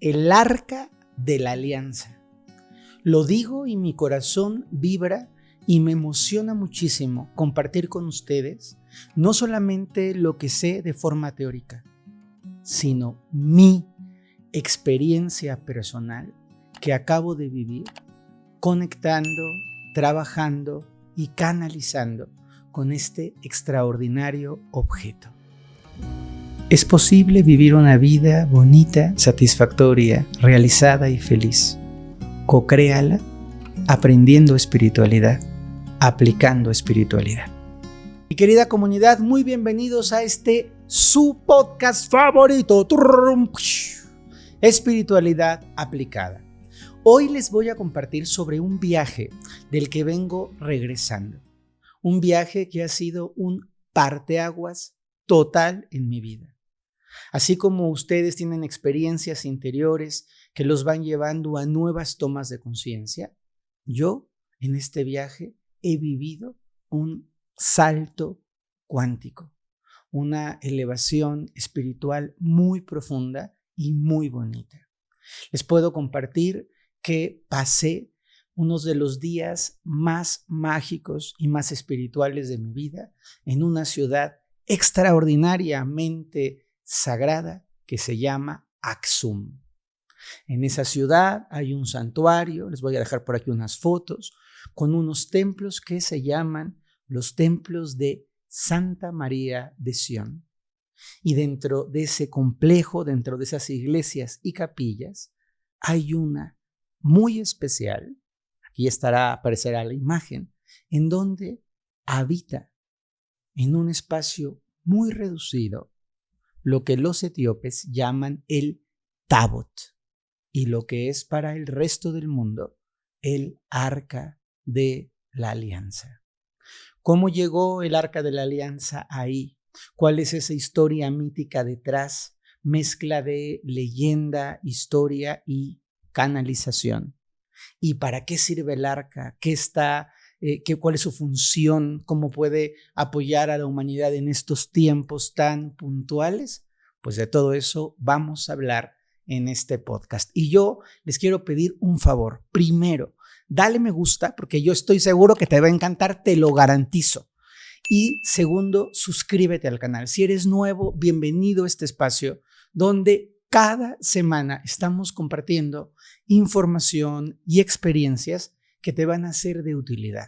el arca de la alianza. Lo digo y mi corazón vibra y me emociona muchísimo compartir con ustedes no solamente lo que sé de forma teórica, sino mi experiencia personal que acabo de vivir conectando, trabajando y canalizando con este extraordinario objeto. Es posible vivir una vida bonita, satisfactoria, realizada y feliz. Co-créala aprendiendo espiritualidad, aplicando espiritualidad. Mi querida comunidad, muy bienvenidos a su podcast favorito, Espiritualidad Aplicada. Hoy les voy a compartir sobre un viaje del que vengo regresando. Un viaje que ha sido un parteaguas total en mi vida. Así como ustedes tienen experiencias interiores que los van llevando a nuevas tomas de conciencia, yo en este viaje he vivido un salto cuántico, una elevación espiritual muy profunda y muy bonita. Les puedo compartir que pasé uno de los días más mágicos y más espirituales de mi vida en una ciudad extraordinariamente sagrada que se llama Aksum. En esa ciudad hay un santuario, les voy a dejar por aquí unas fotos, con unos templos que se llaman los templos de Santa María de Sion. Y dentro de ese complejo, dentro de esas iglesias y capillas, hay una muy especial, aquí aparecerá la imagen, en donde habita en un espacio muy reducido lo que los etíopes llaman el Tabot y lo que es para el resto del mundo el Arca de la Alianza. ¿Cómo llegó el Arca de la Alianza ahí? ¿Cuál es esa historia mítica detrás? Mezcla de leyenda, historia y canalización. ¿Y para qué sirve el arca? ¿Cuál es su función? ¿Cómo puede apoyar a la humanidad en estos tiempos tan puntuales? Pues de todo eso vamos a hablar en este podcast. Y yo les quiero pedir un favor. Primero, dale me gusta porque yo estoy seguro que te va a encantar, te lo garantizo. Y segundo, suscríbete al canal. Si eres nuevo, bienvenido a este espacio donde cada semana estamos compartiendo información y experiencias que te van a ser de utilidad.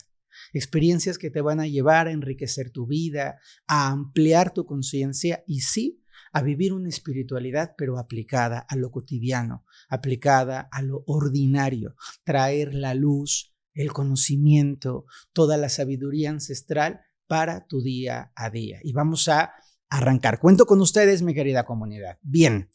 Experiencias que te van a llevar a enriquecer tu vida, a ampliar tu conciencia y sí, a vivir una espiritualidad, pero aplicada a lo cotidiano, aplicada a lo ordinario, traer la luz, el conocimiento, toda la sabiduría ancestral para tu día a día. Y vamos a arrancar. Cuento con ustedes, mi querida comunidad. Bien,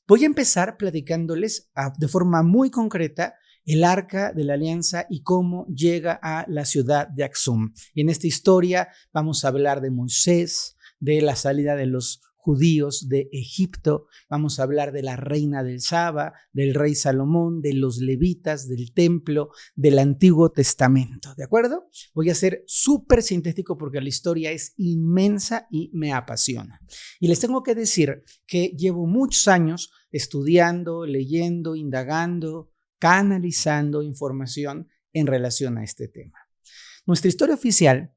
voy a empezar platicándoles de forma muy concreta el Arca de la Alianza y cómo llega a la ciudad de Aksum. Y en esta historia vamos a hablar de Moisés, de la salida de los judíos de Egipto, vamos a hablar de la reina del Saba, del rey Salomón, de los levitas, del templo, del Antiguo Testamento, ¿de acuerdo? Voy a ser súper sintético porque la historia es inmensa y me apasiona. Y les tengo que decir que llevo muchos años estudiando, leyendo, indagando, canalizando información en relación a este tema. Nuestra historia oficial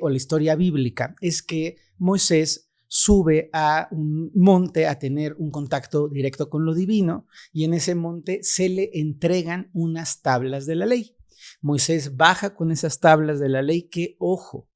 o la historia bíblica, es que Moisés sube a un monte a tener un contacto directo con lo divino y en ese monte se le entregan unas tablas de la ley. Moisés baja con esas tablas de la ley que, ojo,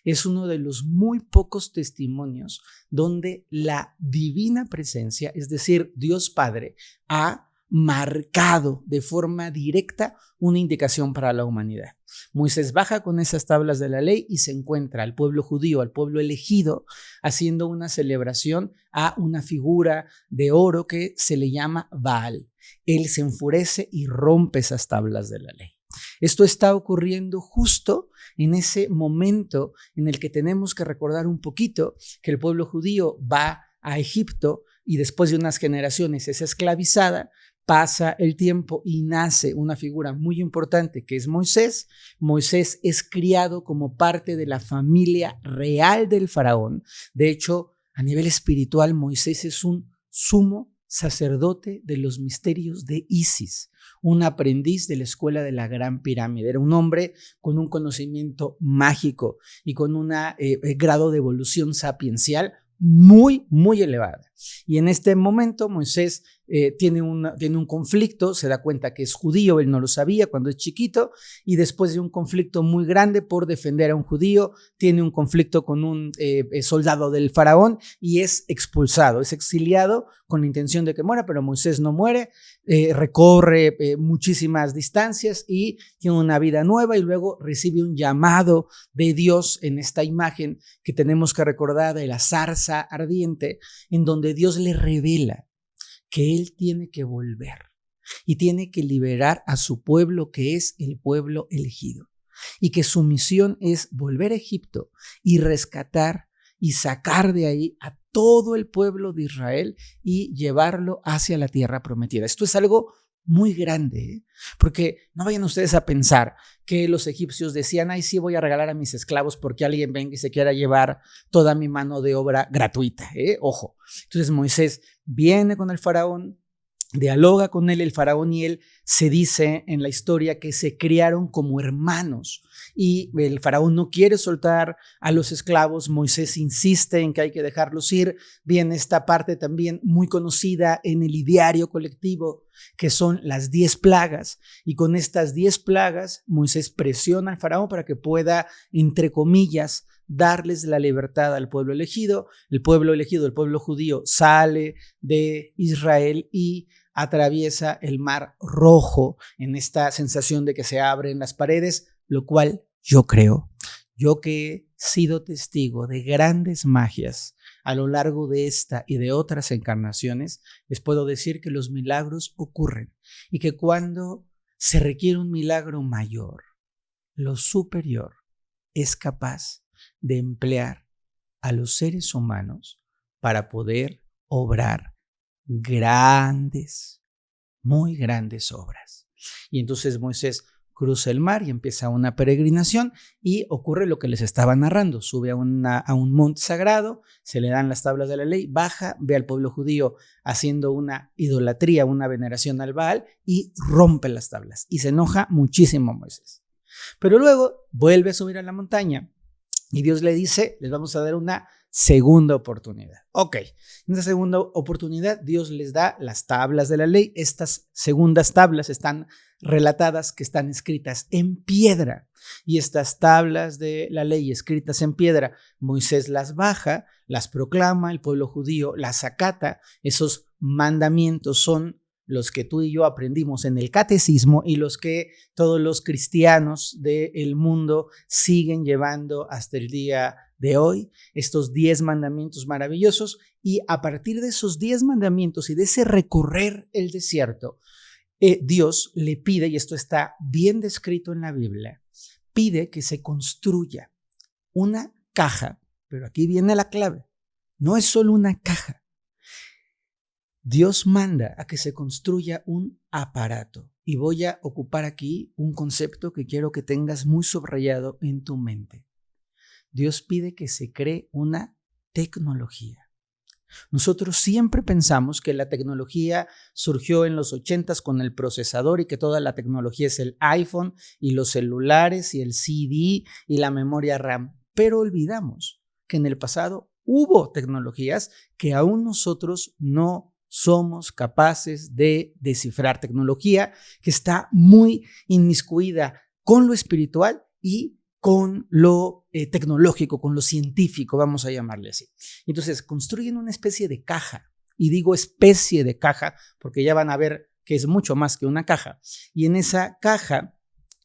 es uno de los muy pocos testimonios donde la divina presencia, es decir, Dios Padre, ha marcado de forma directa una indicación para la humanidad. Moisés baja con esas tablas de la ley y se encuentra al pueblo judío, al pueblo elegido, haciendo una celebración a una figura de oro que se le llama Baal. Él se enfurece y rompe esas tablas de la ley. Esto está ocurriendo justo en ese momento en el que tenemos que recordar un poquito que el pueblo judío va a Egipto y después de unas generaciones es esclavizada. Pasa el tiempo y nace una figura muy importante que es Moisés. Moisés es criado como parte de la familia real del faraón. De hecho, a nivel espiritual, Moisés es un sumo sacerdote de los misterios de Isis, un aprendiz de la escuela de la Gran Pirámide. Era un hombre con un conocimiento mágico y con un grado de evolución sapiencial muy, muy elevada. Y en este momento Moisés tiene un conflicto, se da cuenta que es judío, él no lo sabía cuando es chiquito, y después de un conflicto muy grande por defender a un judío, tiene un conflicto con un soldado del faraón y es expulsado, es exiliado con la intención de que muera, pero Moisés no muere, recorre muchísimas distancias y tiene una vida nueva y luego recibe un llamado de Dios en esta imagen que tenemos que recordar de la zarza ardiente, en donde Dios le revela que él tiene que volver y tiene que liberar a su pueblo, que es el pueblo elegido, y que su misión es volver a Egipto y rescatar y sacar de ahí a todo el pueblo de Israel y llevarlo hacia la tierra prometida. Esto es algo muy grande, porque no vayan ustedes a pensar que los egipcios decían, ay, sí, voy a regalar a mis esclavos porque alguien venga y se quiera llevar toda mi mano de obra gratuita, ojo. Entonces Moisés viene con el faraón, dialoga con él, el faraón y él, se dice en la historia que se criaron como hermanos y el faraón no quiere soltar a los esclavos. Moisés insiste en que hay que dejarlos ir. Viene esta parte también muy conocida en el ideario colectivo, que son las 10 plagas, y con estas 10 plagas Moisés presiona al faraón para que pueda, entre comillas, darles la libertad al pueblo elegido. El pueblo elegido, el pueblo judío, sale de Israel y atraviesa el Mar Rojo en esta sensación de que se abren las paredes, lo cual yo creo, yo que he sido testigo de grandes magias a lo largo de esta y de otras encarnaciones, les puedo decir que los milagros ocurren y que cuando se requiere un milagro mayor, lo superior es capaz de emplear a los seres humanos para poder obrar grandes, muy grandes obras. Y entonces Moisés cruza el mar y empieza una peregrinación y ocurre lo que les estaba narrando. Sube a un monte sagrado, se le dan las tablas de la ley, baja, ve al pueblo judío haciendo una idolatría, una veneración al Baal y rompe las tablas y se enoja muchísimo Moisés. Pero luego vuelve a subir a la montaña y Dios le dice, les vamos a dar una segunda oportunidad. Ok, en esa segunda oportunidad Dios les da las tablas de la ley. Estas segundas tablas están relatadas que están escritas en piedra, y estas tablas de la ley escritas en piedra, Moisés las baja, las proclama, el pueblo judío las acata. Esos mandamientos son los que tú y yo aprendimos en el catecismo y los que todos los cristianos del mundo siguen llevando hasta el día de hoy, estos 10 mandamientos maravillosos. Y a partir de esos 10 mandamientos y de ese recorrer el desierto, Dios le pide, y esto está bien descrito en la Biblia, pide que se construya una caja, pero aquí viene la clave, no es solo una caja. Dios manda a que se construya un aparato, y voy a ocupar aquí un concepto que quiero que tengas muy subrayado en tu mente. Dios pide que se cree una tecnología. Nosotros siempre pensamos que la tecnología surgió en los 80s con el procesador y que toda la tecnología es el iPhone y los celulares y el CD y la memoria RAM, pero olvidamos que en el pasado hubo tecnologías que aún nosotros no somos capaces de descifrar, tecnología que está muy inmiscuida con lo espiritual y con lo tecnológico, con lo científico, vamos a llamarle así. Entonces, construyen una especie de caja, y digo especie de caja porque ya van a ver que es mucho más que una caja, y en esa caja,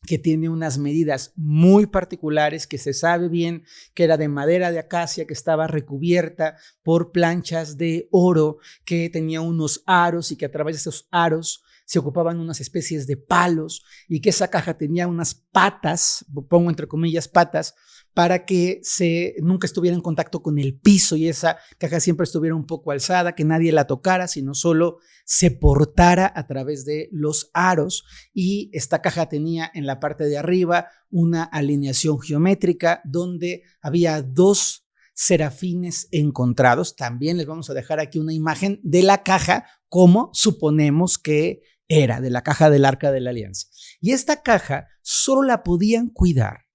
que tiene unas medidas muy particulares, que se sabe bien que era de madera de acacia, que estaba recubierta por planchas de oro, que tenía unos aros y que a través de esos aros se ocupaban unas especies de palos, y que esa caja tenía unas patas, pongo entre comillas patas, para que nunca estuviera en contacto con el piso, y esa caja siempre estuviera un poco alzada, que nadie la tocara, sino solo se portara a través de los aros. Y esta caja tenía en la parte de arriba una alineación geométrica donde había 2 serafines encontrados. También les vamos a dejar aquí una imagen de la caja, como suponemos que era, de la caja del Arca de la Alianza. Y esta caja solo la podían cuidar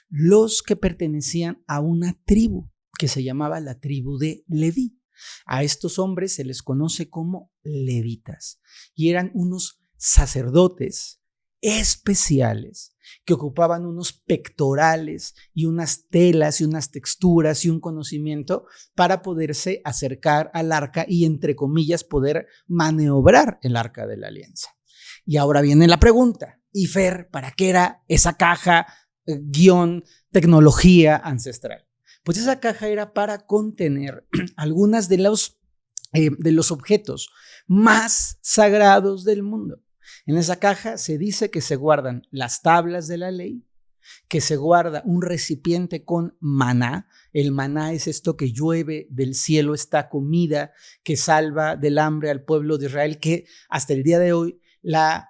los que pertenecían a una tribu que se llamaba la tribu de Leví. A estos hombres se les conoce como levitas y eran unos sacerdotes especiales que ocupaban unos pectorales y unas telas y unas texturas y un conocimiento para poderse acercar al arca y, entre comillas, poder maniobrar el Arca de la Alianza. Y ahora viene la pregunta: ¿y Fer, para qué era esa caja tecnología ancestral? Pues esa caja era para contener algunas de los objetos más sagrados del mundo. En esa caja se dice que se guardan las tablas de la ley, que se guarda un recipiente con maná. El maná es esto que llueve del cielo, esta comida que salva del hambre al pueblo de Israel, que hasta el día de hoy la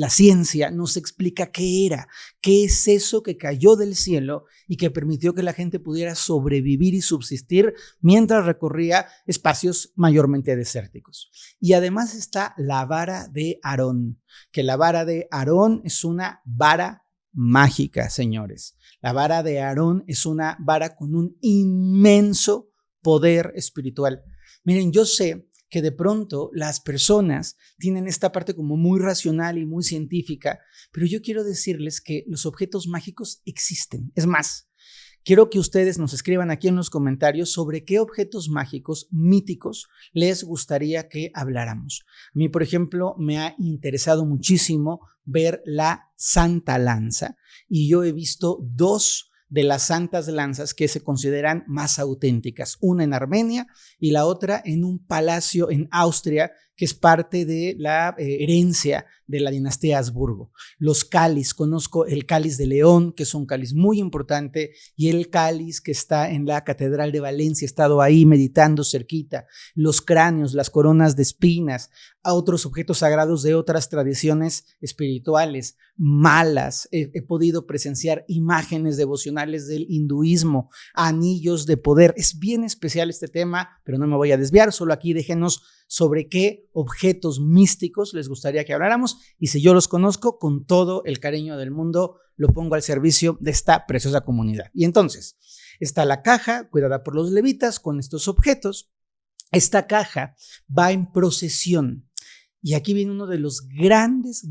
ciencia nos explica qué era, qué es eso que cayó del cielo y que permitió que la gente pudiera sobrevivir y subsistir mientras recorría espacios mayormente desérticos. Y además está la vara de Aarón, que la vara de Aarón es una vara mágica, señores. La vara de Aarón es una vara con un inmenso poder espiritual. Miren, yo sé que de pronto las personas tienen esta parte como muy racional y muy científica, pero yo quiero decirles que los objetos mágicos existen. Es más, quiero que ustedes nos escriban aquí en los comentarios sobre qué objetos mágicos míticos les gustaría que habláramos. A mí, por ejemplo, me ha interesado muchísimo ver la Santa Lanza y yo he visto dos de las santas lanzas que se consideran más auténticas, una en Armenia y la otra en un palacio en Austria que es parte de la herencia de la dinastía Habsburgo. Los cáliz, conozco el cáliz de León, que es un cáliz muy importante, y el cáliz que está en la Catedral de Valencia, he estado ahí meditando cerquita, los cráneos, las coronas de espinas, a otros objetos sagrados de otras tradiciones espirituales, malas. He podido presenciar imágenes devocionales del hinduismo, anillos de poder. Es bien especial este tema, pero no me voy a desviar, solo aquí déjenos sobre qué objetos místicos les gustaría que habláramos, y si yo los conozco, con todo el cariño del mundo lo pongo al servicio de esta preciosa comunidad. Y entonces está la caja cuidada por los levitas con estos objetos. Esta caja va en procesión y aquí viene uno de los grandes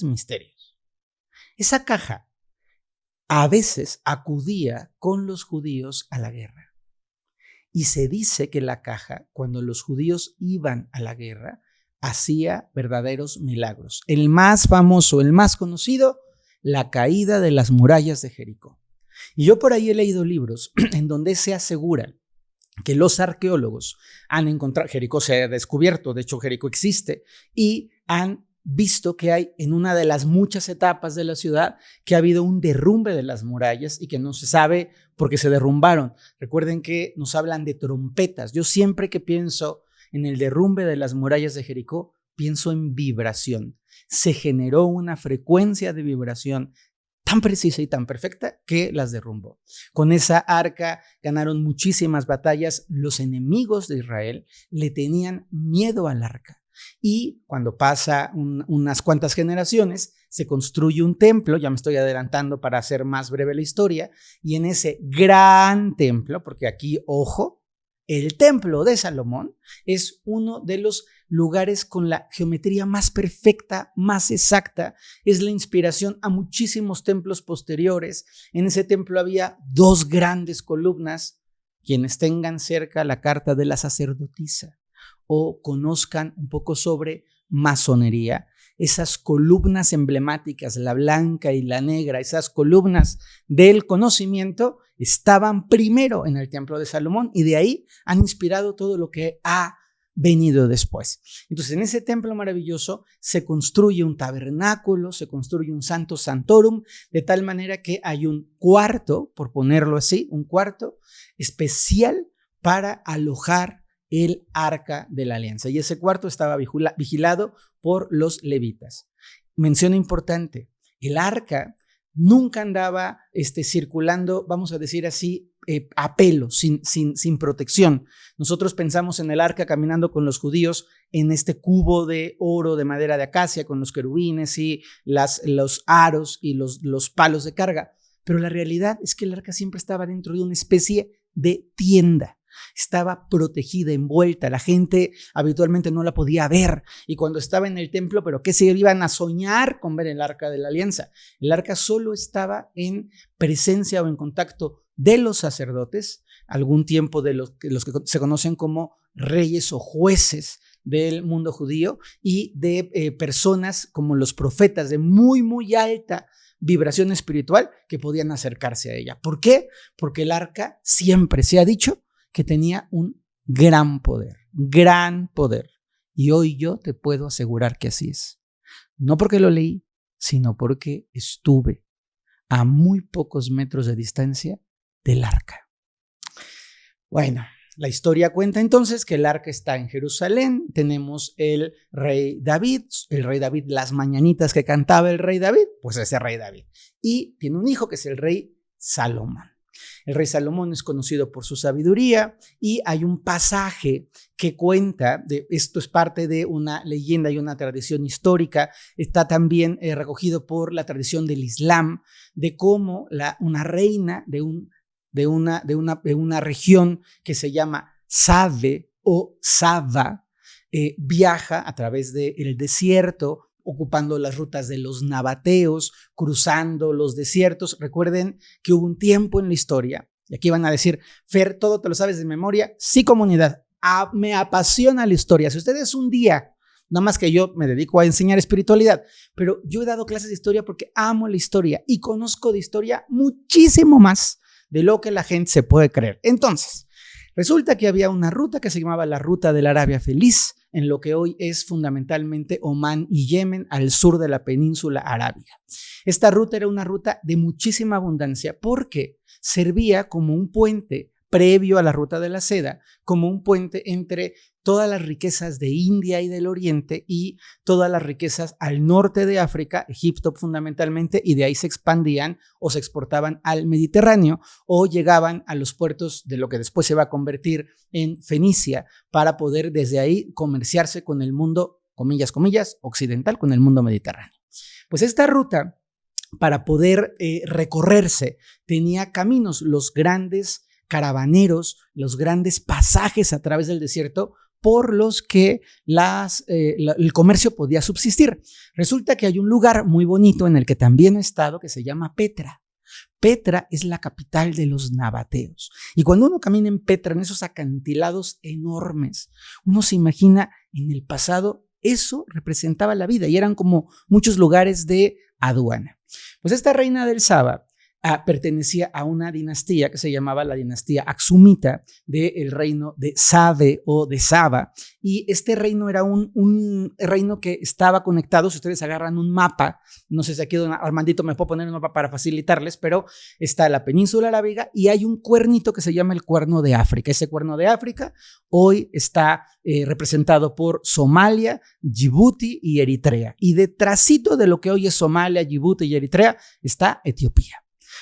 misterios. Esa caja a veces acudía con los judíos a la guerra. Y se dice que la caja, cuando los judíos iban a la guerra, hacía verdaderos milagros. El más famoso, el más conocido, la caída de las murallas de Jericó. Y yo por ahí he leído libros en donde se asegura que los arqueólogos han encontrado, Jericó se ha descubierto, de hecho Jericó existe, y han visto que hay en una de las muchas etapas de la ciudad que ha habido un derrumbe de las murallas y que no se sabe por qué se derrumbaron. Recuerden que nos hablan de trompetas. Yo siempre que pienso en el derrumbe de las murallas de Jericó, pienso en vibración. Se generó una frecuencia de vibración tan precisa y tan perfecta que las derrumbó. Con esa arca ganaron muchísimas batallas. Los enemigos de Israel le tenían miedo al arca. Y cuando pasa unas cuantas generaciones, se construye un templo, ya me estoy adelantando para hacer más breve la historia, y en ese gran templo, porque aquí, ojo, el templo de Salomón es uno de los lugares con la geometría más perfecta, más exacta, es la inspiración a muchísimos templos posteriores. En ese templo había dos grandes columnas. Quienes tengan cerca la carta de la sacerdotisa o conozcan un poco sobre masonería, esas columnas emblemáticas, la blanca y la negra, esas columnas del conocimiento estaban primero en el templo de Salomón y de ahí han inspirado todo lo que ha venido después. Entonces, en ese templo maravilloso se construye un tabernáculo, se construye un santo santorum, de tal manera que hay un cuarto, por ponerlo así, un cuarto especial para alojar el arca de la alianza. Y ese cuarto estaba vigilado por los levitas. Mención importante, el arca nunca andaba circulando, vamos a decir así, a pelo, sin protección. Nosotros pensamos en el arca caminando con los judíos en este cubo de oro de madera de acacia con los querubines y los aros y los palos de carga, pero la realidad es que el arca siempre estaba dentro de una especie de tienda. Estaba protegida, envuelta, la gente habitualmente no la podía ver, y cuando estaba en el templo, ¿pero qué se iban a soñar con ver el arca de la alianza? El arca solo estaba en presencia o en contacto de los sacerdotes, algún tiempo de los que se conocen como reyes o jueces del mundo judío, y de personas como los profetas de muy, muy alta vibración espiritual que podían acercarse a ella. ¿Por qué? Porque el arca siempre se ha dicho que tenía un gran poder, y hoy yo te puedo asegurar que así es. No porque lo leí, sino porque estuve a muy pocos metros de distancia del arca. Bueno, la historia cuenta entonces que el arca está en Jerusalén, tenemos el rey David, las mañanitas que cantaba el rey David, pues ese rey David, y tiene un hijo que es el rey Salomón. El rey Salomón es conocido por su sabiduría, y hay un pasaje que cuenta, esto es parte de una leyenda y una tradición histórica, está también recogido por la tradición del Islam, de cómo una reina de una región que se llama Save o Saba viaja a través del desierto, ocupando las rutas de los nabateos, cruzando los desiertos. Recuerden que hubo un tiempo en la historia, y aquí van a decir, Fer, todo te lo sabes de memoria. Sí, comunidad, me apasiona la historia. Si ustedes un día, nada más que yo me dedico a enseñar espiritualidad, pero yo he dado clases de historia porque amo la historia y conozco de historia muchísimo más de lo que la gente se puede creer. Entonces, resulta que había una ruta que se llamaba la Ruta de la Arabia Feliz, en lo que hoy es fundamentalmente Omán y Yemen, al sur de la península arábiga. Esta ruta era una ruta de muchísima abundancia porque servía como un puente previo a la Ruta de la Seda, como un puente entre todas las riquezas de India y del Oriente y todas las riquezas al norte de África, Egipto fundamentalmente, y de ahí se expandían o se exportaban al Mediterráneo o llegaban a los puertos de lo que después se va a convertir en Fenicia para poder desde ahí comerciarse con el mundo, comillas, occidental, con el mundo mediterráneo. Pues esta ruta, para poder recorrerse, tenía caminos, los grandes caravaneros, los grandes pasajes a través del desierto por los que el comercio podía subsistir. Resulta que hay un lugar muy bonito en el que también he estado que se llama Petra. Petra es la capital de los nabateos. Y cuando uno camina en Petra, en esos acantilados enormes, uno se imagina en el pasado eso representaba la vida y eran como muchos lugares de aduana. Pues esta reina del Saba pertenecía a una dinastía que se llamaba la dinastía Aksumita del reino de Sabe o de Saba, y este reino era un reino que estaba conectado. Si ustedes agarran un mapa, no sé si aquí Armandito me puedo poner un mapa para facilitarles, pero está la península arábiga y hay un cuernito que se llama el Cuerno de África. Ese Cuerno de África hoy está representado por Somalia, Djibouti y Eritrea, y detrásito de lo que hoy es Somalia, Djibouti y Eritrea está Etiopía.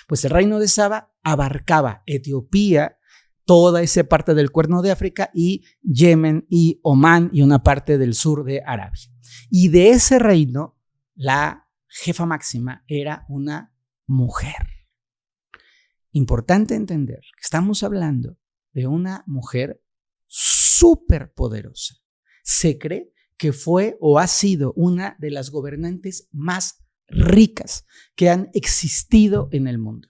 Pues el reino de Saba abarcaba Etiopía, toda esa parte del Cuerno de África, y Yemen y Omán y una parte del sur de Arabia. Y de ese reino, la jefa máxima era una mujer. Importante entender que estamos hablando de una mujer súper poderosa. Se cree que fue o ha sido una de las gobernantes más ricas que han existido en el mundo.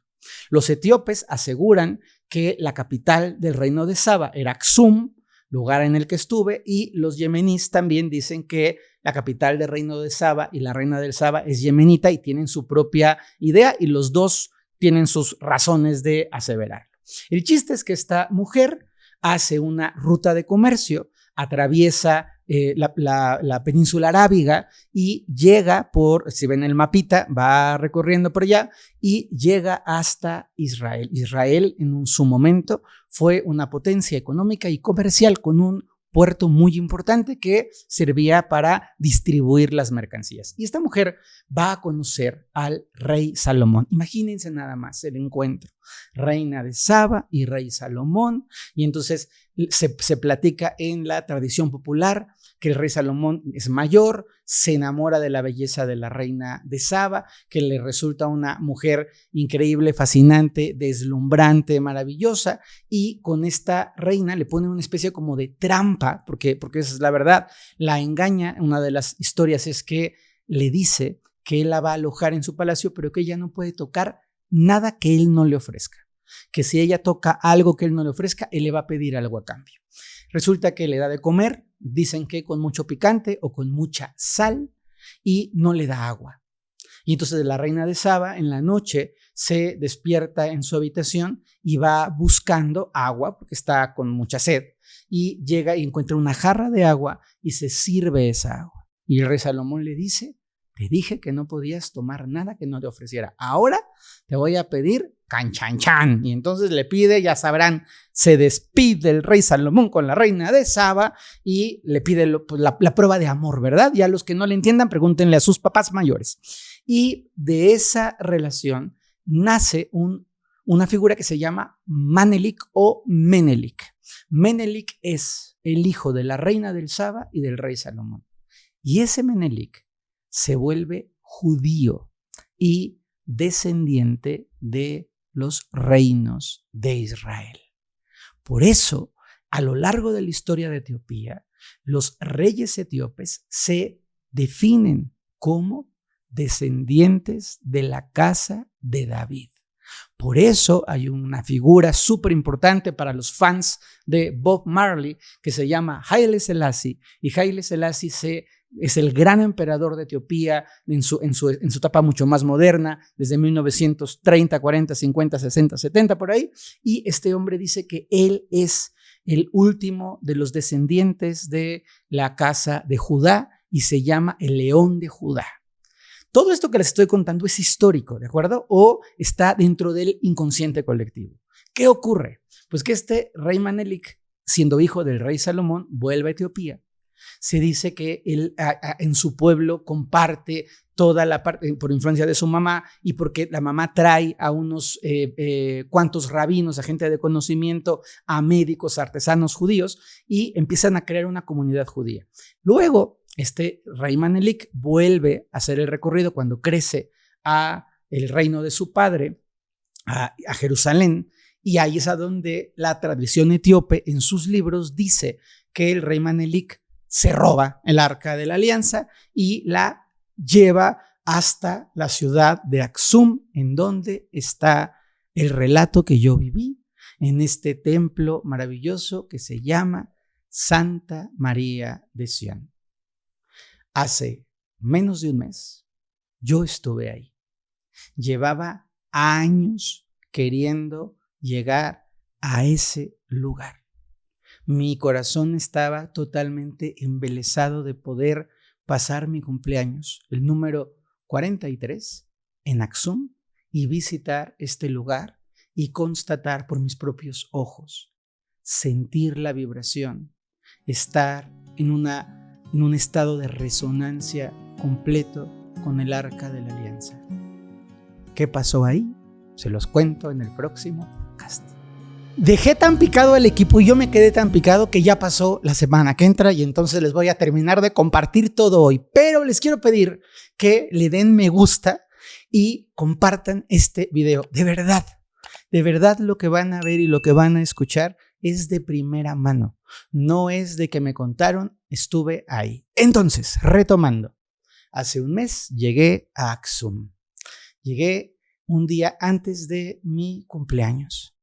Los etíopes aseguran que la capital del reino de Saba era Aksum, lugar en el que estuve, y los yemeníes también dicen que la capital del reino de Saba y la reina del Saba es yemenita y tienen su propia idea, y los dos tienen sus razones de aseverarlo. El chiste es que esta mujer hace una ruta de comercio, atraviesa la península arábiga y llega si ven el mapita, va recorriendo por allá y llega hasta Israel. Israel en su momento fue una potencia económica y comercial con un puerto muy importante que servía para distribuir las mercancías. Y esta mujer va a conocer al rey Salomón. Imagínense nada más el encuentro. Reina de Saba y rey Salomón. Y entonces se platica en la tradición popular que el rey Salomón es mayor, se enamora de la belleza de la reina de Saba, que le resulta una mujer increíble, fascinante, deslumbrante, maravillosa, y con esta reina le pone una especie como de trampa, porque esa es la verdad, la engaña. Una de las historias es que le dice que él la va a alojar en su palacio, pero que ella no puede tocar nada que él no le ofrezca, que si ella toca algo que él no le ofrezca, él le va a pedir algo a cambio. Resulta que le da de comer, dicen que con mucho picante o con mucha sal, y no le da agua. Y entonces la reina de Saba en la noche se despierta en su habitación y va buscando agua porque está con mucha sed, y llega y encuentra una jarra de agua y se sirve esa agua. Y el rey Salomón le dice: te dije que no podías tomar nada que no te ofreciera. Ahora te voy a pedir canchanchan. Y entonces le pide, ya sabrán, se despide el rey Salomón con la reina de Saba y le pide la prueba de amor, ¿verdad? Y a los que no le entiendan, pregúntenle a sus papás mayores. Y de esa relación nace una figura que se llama Manelik o Menelik. Menelik es el hijo de la reina del Saba y del rey Salomón. Y ese Menelik se vuelve judío y descendiente de los reinos de Israel. Por eso, a lo largo de la historia de Etiopía, los reyes etíopes se definen como descendientes de la casa de David. Por eso hay una figura súper importante para los fans de Bob Marley que se llama Haile Selassie, y Haile Selassie es el gran emperador de Etiopía en su etapa mucho más moderna, desde 1930, 40, 50, 60, 70, por ahí. Y este hombre dice que él es el último de los descendientes de la casa de Judá y se llama el León de Judá. Todo esto que les estoy contando es histórico, ¿de acuerdo? O está dentro del inconsciente colectivo. ¿Qué ocurre? Pues que este rey Manelik, siendo hijo del rey Salomón, vuelve a Etiopía. Se dice que él en su pueblo comparte toda la parte, por influencia de su mamá y porque la mamá trae a unos cuantos rabinos, a gente de conocimiento, a médicos, a artesanos judíos, y empiezan a crear una comunidad judía. Luego, este rey Manelik vuelve a hacer el recorrido cuando crece a el reino de su padre, a Jerusalén, y ahí es a donde la tradición etíope en sus libros dice que el rey Manelik se roba el Arca de la Alianza y la lleva hasta la ciudad de Aksum, en donde está el relato que yo viví, en este templo maravilloso que se llama Santa María de Sión. Hace menos de un mes yo estuve ahí. Llevaba años queriendo llegar a ese lugar. Mi corazón estaba totalmente embelesado de poder pasar mi cumpleaños, el número 43, en Aksum, y visitar este lugar y constatar por mis propios ojos, sentir la vibración, estar en un estado de resonancia completo con el Arca de la Alianza. ¿Qué pasó ahí? Se los cuento en el próximo podcast. Dejé tan picado al equipo y yo me quedé tan picado que ya pasó la semana que entra y entonces les voy a terminar de compartir todo hoy. Pero les quiero pedir que le den me gusta y compartan este video. De verdad lo que van a ver y lo que van a escuchar es de primera mano. No es de que me contaron, estuve ahí. Entonces, retomando. Hace un mes llegué a Aksum. Llegué un día antes de mi cumpleaños.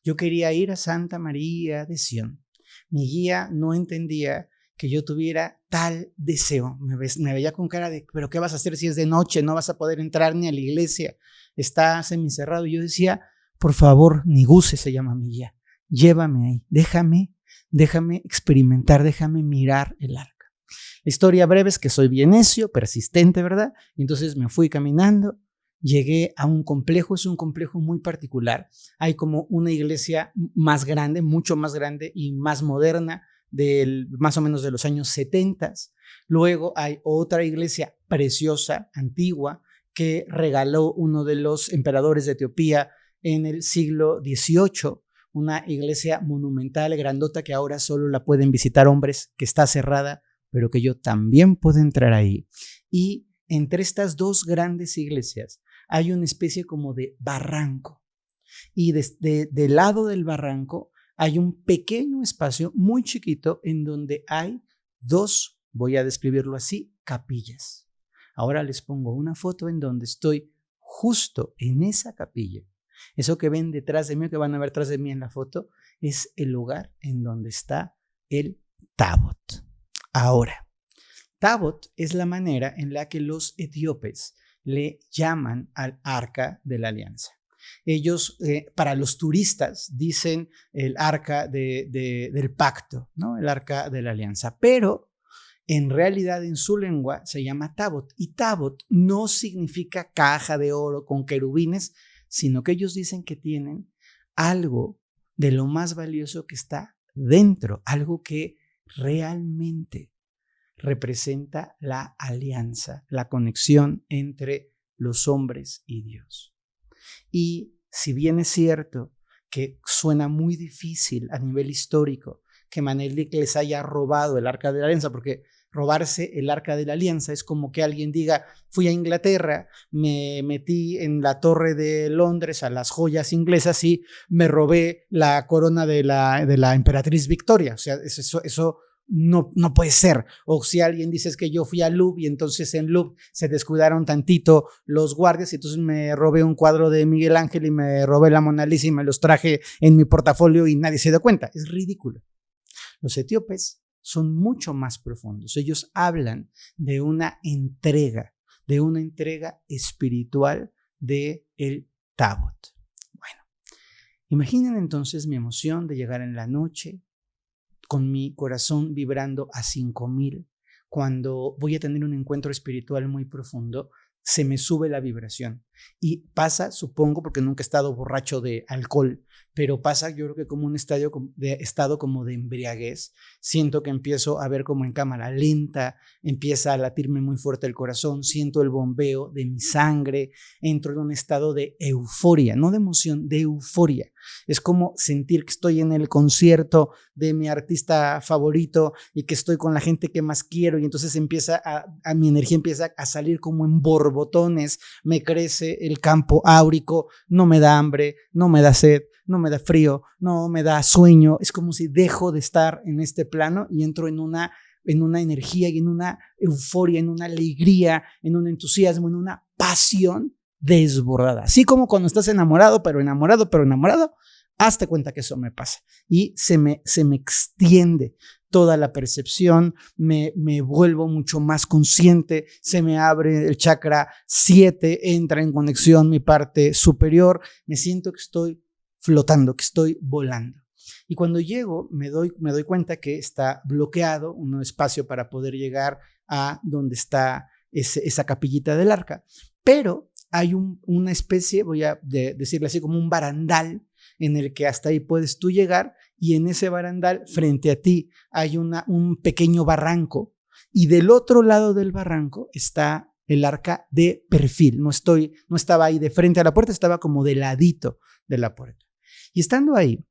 Yo quería ir a Santa María de Sión. Mi guía no entendía que yo tuviera tal deseo. Me veía con cara de, ¿pero qué vas a hacer si es de noche? No vas a poder entrar ni a la iglesia. Está semicerrado. Y yo decía, por favor, Niguse se llama mi guía. Llévame ahí. Déjame experimentar, déjame mirar el arca. La historia breve es que soy bien necio, persistente, ¿verdad? Y entonces me fui caminando. Llegué a un complejo, es un complejo muy particular. Hay como una iglesia más grande, mucho más grande y más moderna más o menos de los años 70. Luego hay otra iglesia preciosa, antigua, que regaló uno de los emperadores de Etiopía en el siglo XVIII, una iglesia monumental, grandota, que ahora solo la pueden visitar hombres, que está cerrada, pero que yo también puedo entrar ahí. Y entre estas dos grandes iglesias hay una especie como de barranco. Y del lado del barranco hay un pequeño espacio muy chiquito en donde hay dos, voy a describirlo así, capillas. Ahora les pongo una foto en donde estoy justo en esa capilla. Eso que ven detrás de mí, que van a ver detrás de mí en la foto, es el lugar en donde está el Tabot. Ahora, Tabot es la manera en la que los etíopes le llaman al Arca de la Alianza. Ellos, para los turistas, dicen el Arca del Pacto, ¿no? El Arca de la Alianza, pero en realidad en su lengua se llama Tabot, y Tabot no significa caja de oro con querubines, sino que ellos dicen que tienen algo de lo más valioso que está dentro, algo que realmente representa la alianza, la conexión entre los hombres y Dios. Y si bien es cierto que suena muy difícil a nivel histórico que Manelik les haya robado el Arca de la Alianza, porque robarse el Arca de la Alianza es como que alguien diga, fui a Inglaterra, me metí en la Torre de Londres a las joyas inglesas y me robé la corona de la emperatriz Victoria. O sea, eso no puede ser. O si alguien dice es que yo fui al Louvre y entonces en Louvre se descuidaron tantito los guardias y entonces me robé un cuadro de Miguel Ángel y me robé la Mona Lisa y me los traje en mi portafolio y nadie se dio cuenta. Es ridículo. Los etíopes son mucho más profundos. Ellos hablan de una entrega espiritual del Tabot. Bueno, imaginen entonces mi emoción de llegar en la noche con mi corazón vibrando a 5000. Cuando voy a tener un encuentro espiritual muy profundo, se me sube la vibración y pasa, supongo, porque nunca he estado borracho de alcohol, pero pasa yo creo que como un estado como de embriaguez. Siento que empiezo a ver como en cámara lenta, empieza a latirme muy fuerte el corazón, siento el bombeo de mi sangre, entro en un estado de euforia, no de emoción, de euforia. Es como sentir que estoy en el concierto de mi artista favorito y que estoy con la gente que más quiero, y entonces mi energía empieza a salir como en borbotones, me crece el campo áurico, no me da hambre, no me da sed, no me da frío, no me da sueño. Es como si dejo de estar en este plano y entro en una energía y en una euforia, en una alegría, en un entusiasmo, en una pasión desbordada. Así como cuando estás enamorado, hazte cuenta que eso me pasa. Y se me extiende toda la percepción, me vuelvo mucho más consciente, se me abre el chakra 7, entra en conexión mi parte superior, me siento que estoy flotando, que estoy volando. Y cuando llego, me doy cuenta que está bloqueado un espacio para poder llegar a donde está esa capillita del arca. Pero hay una especie, voy a decirle así, como un barandal en el que hasta ahí puedes tú llegar, y en ese barandal frente a ti hay un pequeño barranco, y del otro lado del barranco está el arca de perfil. No estaba ahí de frente a la puerta, estaba como de ladito de la puerta. Y estando ahí,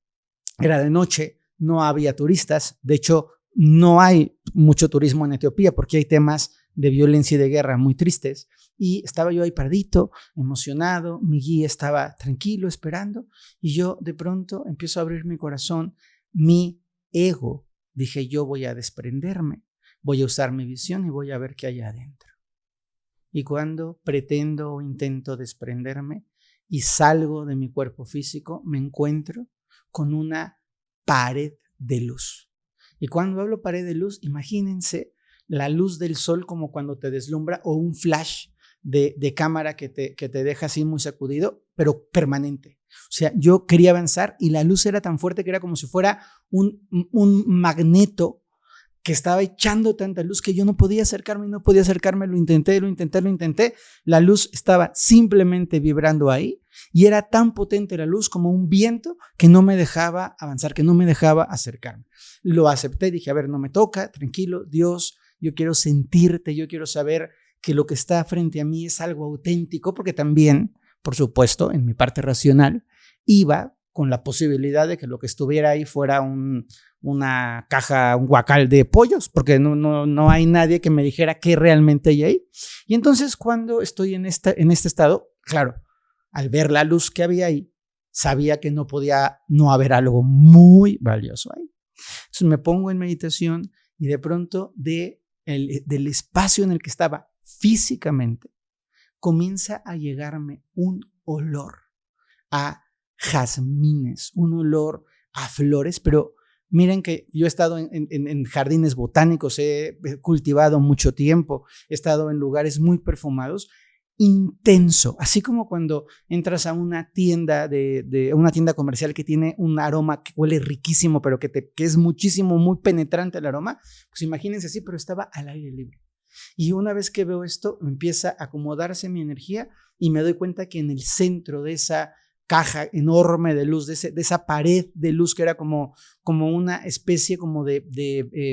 era de noche, no había turistas. De hecho, no hay mucho turismo en Etiopía porque hay temas de violencia y de guerra muy tristes. Y estaba yo ahí paradito, emocionado, mi guía estaba tranquilo, esperando, y yo de pronto empiezo a abrir mi corazón, mi ego. Dije, yo voy a desprenderme, voy a usar mi visión y voy a ver qué hay adentro. Y cuando pretendo o intento desprenderme y salgo de mi cuerpo físico, me encuentro con una pared de luz. Y cuando hablo pared de luz, imagínense la luz del sol como cuando te deslumbra, o un flash de cámara que te deja así muy sacudido, pero permanente. O sea, yo quería avanzar y la luz era tan fuerte que era como si fuera un magneto que estaba echando tanta luz que yo no podía acercarme, lo intenté. La luz estaba simplemente vibrando ahí y era tan potente la luz como un viento que no me dejaba avanzar, que no me dejaba acercarme. Lo acepté, dije, a ver, no me toca, tranquilo, Dios, yo quiero sentirte, yo quiero saber que lo que está frente a mí es algo auténtico, porque también, por supuesto, en mi parte racional, iba con la posibilidad de que lo que estuviera ahí fuera una caja, un guacal de pollos, porque no hay nadie que me dijera qué realmente hay ahí. Y entonces cuando estoy en este estado, claro, al ver la luz que había ahí, sabía que no podía no haber algo muy valioso ahí. Entonces me pongo en meditación y de pronto del espacio en el que estaba físicamente, comienza a llegarme un olor a jazmines, un olor a flores, pero miren que yo he estado en jardines botánicos, he cultivado mucho tiempo, he estado en lugares muy perfumados, intenso, así como cuando entras a una tienda una tienda comercial que tiene un aroma que huele riquísimo, pero que es muchísimo, muy penetrante el aroma, pues imagínense así, pero estaba al aire libre. Y una vez que veo esto, empieza a acomodarse mi energía y me doy cuenta que en el centro de esa caja enorme de luz, de esa pared de luz que era como una especie como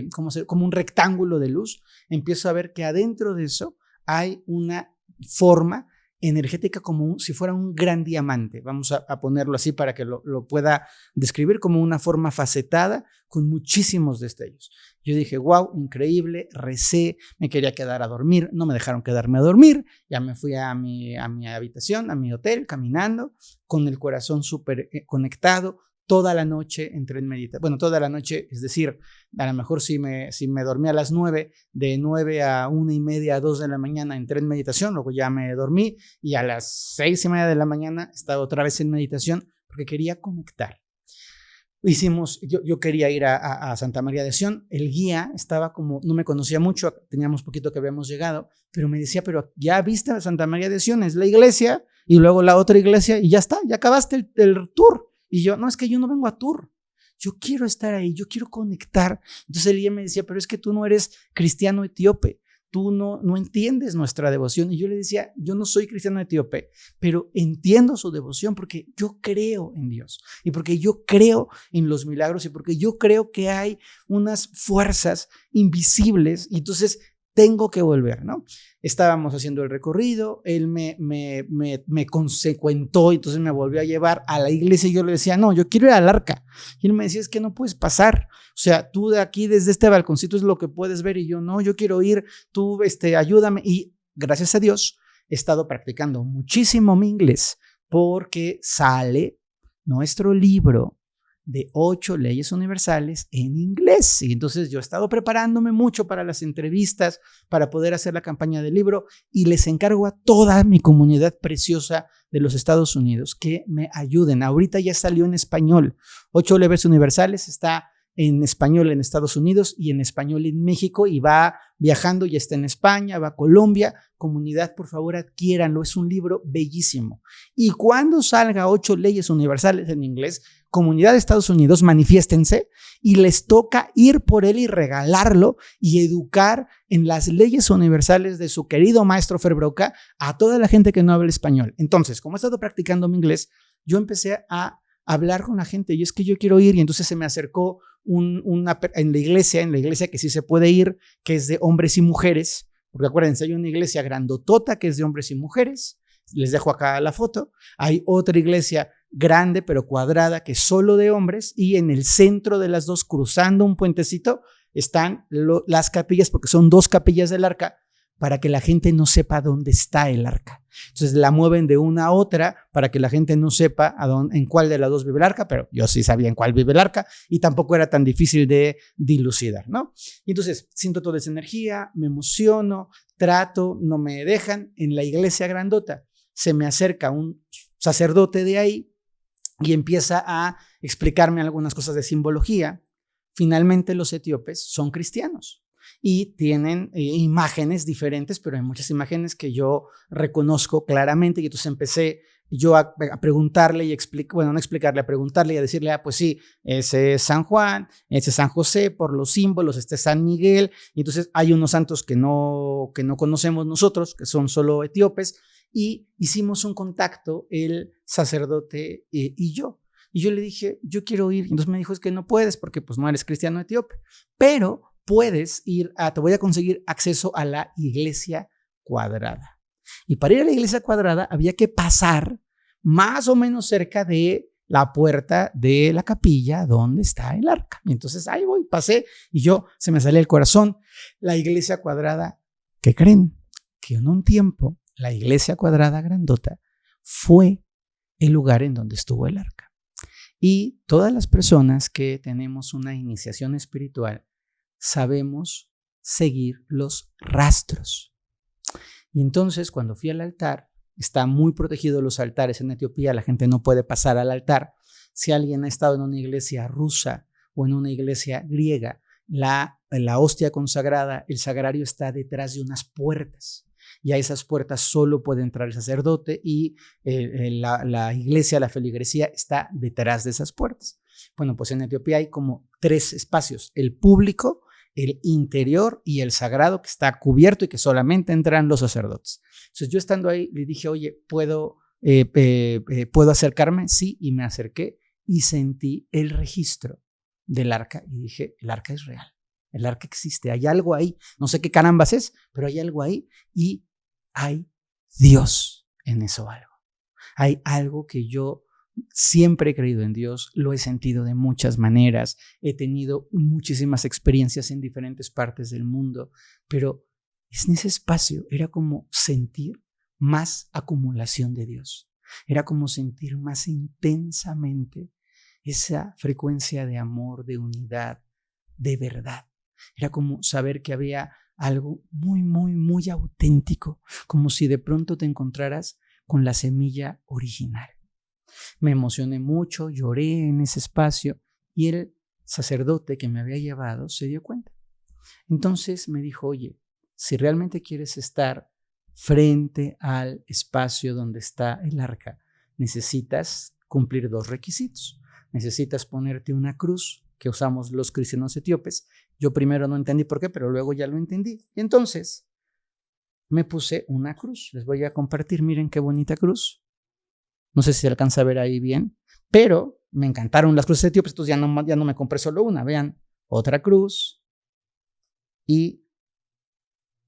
como un rectángulo de luz, empiezo a ver que adentro de eso hay una forma energética como si fuera un gran diamante. Vamos a ponerlo así para que lo pueda describir, como una forma facetada con muchísimos destellos. Yo dije, wow, increíble, recé, me quería quedar a dormir, no me dejaron quedarme a dormir, ya me fui a mi habitación, a mi hotel, caminando, con el corazón súper conectado. Toda la noche entré en meditación, bueno, toda la noche, es decir, a lo mejor si me dormí a las 9, de 9 a 1:30, a 2 de la mañana entré en meditación, luego ya me dormí y a las 6:30 de la mañana estaba otra vez en meditación porque quería conectar. Yo quería ir a Santa María de Sion, el guía estaba como, no me conocía mucho, teníamos poquito que habíamos llegado, pero me decía, pero ya viste Santa María de Sion, es la iglesia y luego la otra iglesia y ya está, ya acabaste el tour. Y yo, no, es que yo no vengo a tour, yo quiero estar ahí, yo quiero conectar. Entonces el guía me decía, pero es que tú no eres cristiano etíope, tú no entiendes nuestra devoción. Y yo le decía, yo no soy cristiano etíope, pero entiendo su devoción porque yo creo en Dios y porque yo creo en los milagros y porque yo creo que hay unas fuerzas invisibles y entonces tengo que volver, ¿no? Estábamos haciendo el recorrido, él me consecuentó, entonces me volvió a llevar a la iglesia y yo le decía, no, yo quiero ir al arca. Y él me decía, es que no puedes pasar, o sea, tú de aquí, desde este balconcito es lo que puedes ver y yo, no, yo quiero ir, tú ayúdame. Y gracias a Dios he estado practicando muchísimo mi inglés porque sale nuestro libro de 8 leyes universales en inglés. Y entonces yo he estado preparándome mucho para las entrevistas, para poder hacer la campaña del libro y les encargo a toda mi comunidad preciosa de los Estados Unidos que me ayuden. Ahorita ya salió en español. 8 leyes universales está en español en Estados Unidos y en español en México y va viajando, ya está en España, va a Colombia. Comunidad, por favor, adquiéranlo, es un libro bellísimo. Y cuando salga 8 leyes universales en inglés, comunidad de Estados Unidos, manifiéstense y les toca ir por él y regalarlo y educar en las leyes universales de su querido maestro Fer Broca a toda la gente que no habla español. Entonces, como he estado practicando mi inglés, yo empecé a hablar con la gente y es que yo quiero ir y entonces se me acercó en la iglesia que sí se puede ir, que es de hombres y mujeres, porque acuérdense, hay una iglesia grandotota que es de hombres y mujeres, les dejo acá la foto, hay otra iglesia grande pero cuadrada que es solo de hombres y en el centro de las dos, cruzando un puentecito, están las capillas, porque son 2 capillas del arca, para que la gente no sepa dónde está el arca. Entonces la mueven de una a otra para que la gente no sepa en cuál de las 2 vive el arca, pero yo sí sabía en cuál vive el arca y tampoco era tan difícil de dilucidar, ¿no? Y entonces siento toda esa energía, me emociono, trato, no me dejan. En la iglesia grandota se me acerca un sacerdote de ahí y empieza a explicarme algunas cosas de simbología. Finalmente los etíopes son cristianos y tienen imágenes diferentes, pero hay muchas imágenes que yo reconozco claramente y entonces empecé yo a preguntarle y no explicarle, a preguntarle y a decirle, pues sí, ese es San Juan, ese es San José, por los símbolos, este es San Miguel, y entonces hay unos santos que no conocemos nosotros, que son solo etíopes, y hicimos un contacto, el sacerdote y yo. Y yo le dije, yo quiero ir, y entonces me dijo, es que no puedes porque pues no eres cristiano etíope, pero puedes ir te voy a conseguir acceso a la iglesia cuadrada. Y para ir a la iglesia cuadrada había que pasar más o menos cerca de la puerta de la capilla donde está el arca. Y entonces ahí voy, pasé y se me salía el corazón. La iglesia cuadrada, ¿qué creen? Que en un tiempo la iglesia cuadrada grandota fue el lugar en donde estuvo el arca. Y todas las personas que tenemos una iniciación espiritual sabemos seguir los rastros. Y entonces cuando fui al altar, está muy protegido los altares en Etiopía, la gente no puede pasar al altar. Si alguien ha estado en una iglesia rusa o en una iglesia griega, la hostia consagrada, el sagrario está detrás de unas puertas. Y a esas puertas solo puede entrar el sacerdote y la iglesia, la feligresía está detrás de esas puertas. Bueno, pues en Etiopía hay como 3 espacios, el público, el interior y el sagrado, que está cubierto y que solamente entran los sacerdotes. Entonces yo estando ahí le dije, oye, ¿puedo acercarme? Sí, y me acerqué y sentí el registro del arca y dije, el arca es real, el arca existe, hay algo ahí, no sé qué carambas es, pero hay algo ahí y hay Dios en eso algo. Hay algo que yo siempre he creído en Dios, lo he sentido de muchas maneras, he tenido muchísimas experiencias en diferentes partes del mundo, pero en ese espacio era como sentir más acumulación de Dios, era como sentir más intensamente esa frecuencia de amor, de unidad, de verdad. Era como saber que había algo muy, muy, muy auténtico, como si de pronto te encontraras con la semilla original. Me emocioné mucho, lloré en ese espacio y el sacerdote que me había llevado se dio cuenta. Entonces me dijo, oye, si realmente quieres estar frente al espacio donde está el arca, necesitas cumplir 2 requisitos. Necesitas ponerte una cruz que usamos los cristianos etíopes. Yo primero no entendí por qué, pero luego ya lo entendí. Y entonces me puse una cruz. Les voy a compartir, miren qué bonita cruz. No sé si se alcanza a ver ahí bien, pero me encantaron las cruces etíopes, entonces ya no me compré solo una. Vean, otra cruz y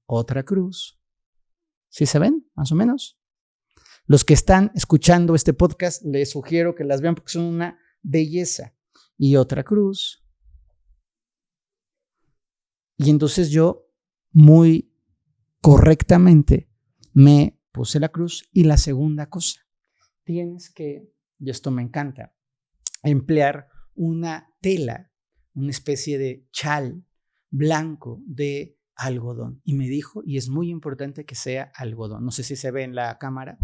otra cruz. ¿Sí se ven, más o menos? Los que están escuchando este podcast, les sugiero que las vean porque son una belleza. Y otra cruz. Y entonces yo, muy correctamente, me puse la cruz. Y la segunda cosa, tienes que, y esto me encanta, emplear una tela, una especie de chal blanco de algodón. Y me dijo, y es muy importante que sea algodón. No sé si se ve en la cámara.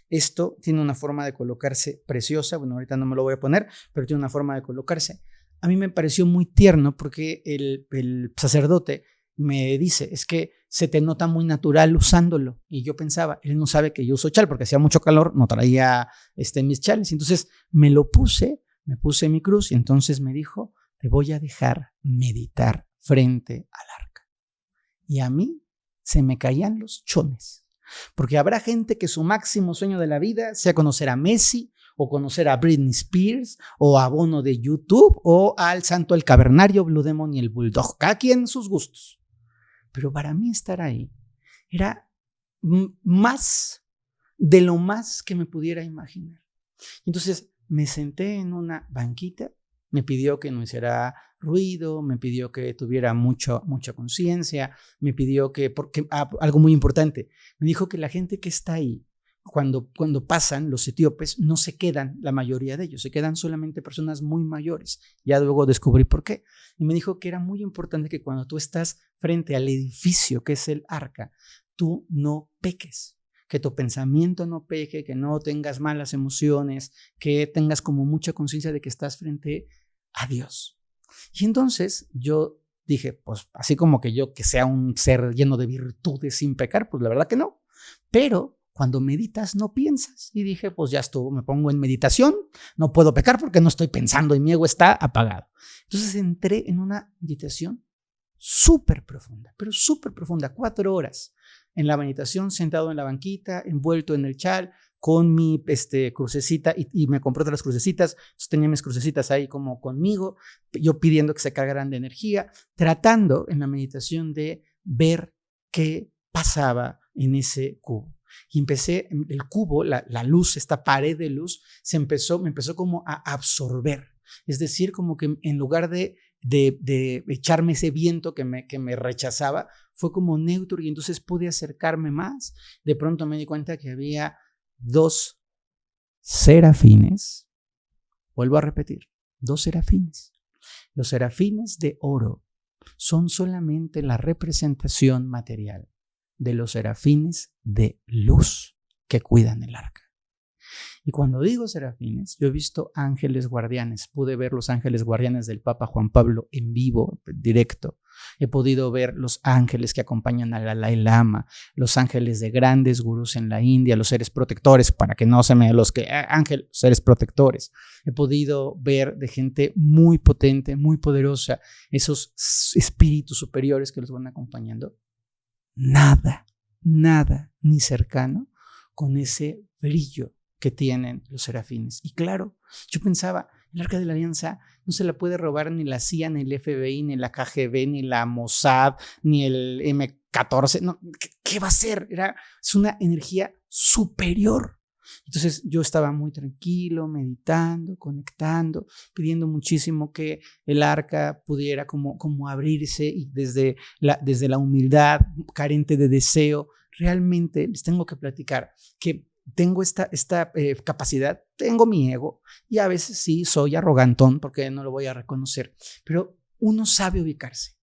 Esto tiene una forma de colocarse preciosa. Bueno, ahorita no me lo voy a poner, pero tiene una forma de colocarse. A mí me pareció muy tierno porque el sacerdote me dice, es que se te nota muy natural usándolo. Y yo pensaba, él no sabe que yo uso chal porque hacía mucho calor, no traía mis chales. Entonces me puse mi cruz y entonces me dijo, te voy a dejar meditar frente al arca. Y a mí se me caían los chones, porque habrá gente que su máximo sueño de la vida sea conocer a Messi o conocer a Britney Spears o a Bono de YouTube o al santo el cavernario, Blue Demon y el Bulldog, cada quien sus gustos. Pero para mí estar ahí era más de lo más que me pudiera imaginar. Entonces me senté en una banquita, me pidió que no hiciera ruido, me pidió que tuviera mucha conciencia, me pidió porque algo muy importante, me dijo que la gente que está ahí, cuando pasan los etíopes, no se quedan la mayoría de ellos, se quedan solamente personas muy mayores. Ya luego descubrí por qué. Y me dijo que era muy importante que cuando tú estás frente al edificio que es el arca, tú no peques, que tu pensamiento no peque, que no tengas malas emociones, que tengas como mucha conciencia de que estás frente a Dios. Y entonces yo dije, pues así como que yo que sea un ser lleno de virtudes sin pecar, pues la verdad que no. Pero Cuando meditas no piensas. Y dije, pues ya estuvo, me pongo en meditación, no puedo pecar porque no estoy pensando y mi ego está apagado. Entonces entré en una meditación súper profunda, pero súper profunda, 4 horas en la meditación, sentado en la banquita, envuelto en el chal, con mi crucecita y me compré otras crucecitas, entonces tenía mis crucecitas ahí como conmigo, yo pidiendo que se cargaran de energía, tratando en la meditación de ver qué pasaba en ese cubo. Y empecé, el cubo, la luz, esta pared de luz, me empezó como a absorber. Es decir, como que en lugar de echarme ese viento que me rechazaba, fue como neutro y entonces pude acercarme más. De pronto me di cuenta que había 2 serafines. Vuelvo a repetir, 2 serafines. Los serafines de oro son solamente la representación material de los serafines de luz que cuidan el arca. Y cuando digo serafines, yo he visto ángeles guardianes. Pude ver los ángeles guardianes del Papa Juan Pablo en vivo, directo. He podido ver los ángeles que acompañan al Dalai Lama, los ángeles de grandes gurús en la India, los seres protectores, para que no se me los que ángeles, seres protectores. He podido ver de gente muy potente, muy poderosa, esos espíritus superiores que los van acompañando. Nada, ni cercano con ese brillo que tienen los serafines. Y claro, yo pensaba, el Arca de la Alianza no se la puede robar ni la CIA, ni el FBI, ni la KGB, ni la Mossad, ni el M14. No, ¿qué va a ser? Es una energía superior. Entonces yo estaba muy tranquilo, meditando, conectando, pidiendo muchísimo que el arca pudiera como abrirse y desde la humildad, carente de deseo. Realmente les tengo que platicar que tengo esta capacidad, tengo mi ego y a veces sí soy arrogantón porque no lo voy a reconocer, pero uno sabe ubicarse.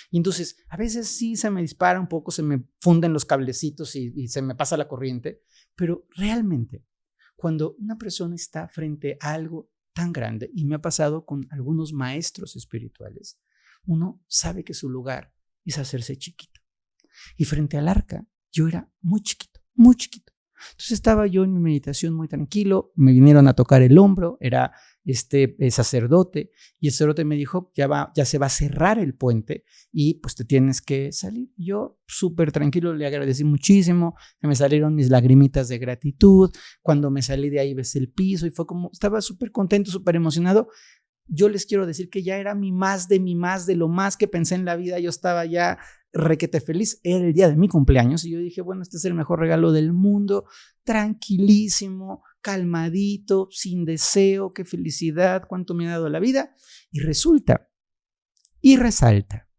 Y entonces a veces sí se me dispara un poco, se me funden los cablecitos y se me pasa la corriente, pero realmente cuando una persona está frente a algo tan grande, y me ha pasado con algunos maestros espirituales, uno sabe que su lugar es hacerse chiquito. Y frente al arca yo era muy chiquito, muy chiquito. Entonces estaba yo en mi meditación muy tranquilo, me vinieron a tocar el hombro, era sacerdote, y el sacerdote me dijo, ya se va a cerrar el puente y pues te tienes que salir. Yo súper tranquilo le agradecí muchísimo, me salieron mis lagrimitas de gratitud, cuando me salí de ahí besé el piso y fue como, estaba súper contento, súper emocionado. Yo les quiero decir que ya era mi más, de lo más que pensé en la vida, yo estaba ya requete feliz, era el día de mi cumpleaños y yo dije, bueno, este es el mejor regalo del mundo, tranquilísimo, calmadito, sin deseo, qué felicidad, cuánto me ha dado la vida. Y resulta y resalta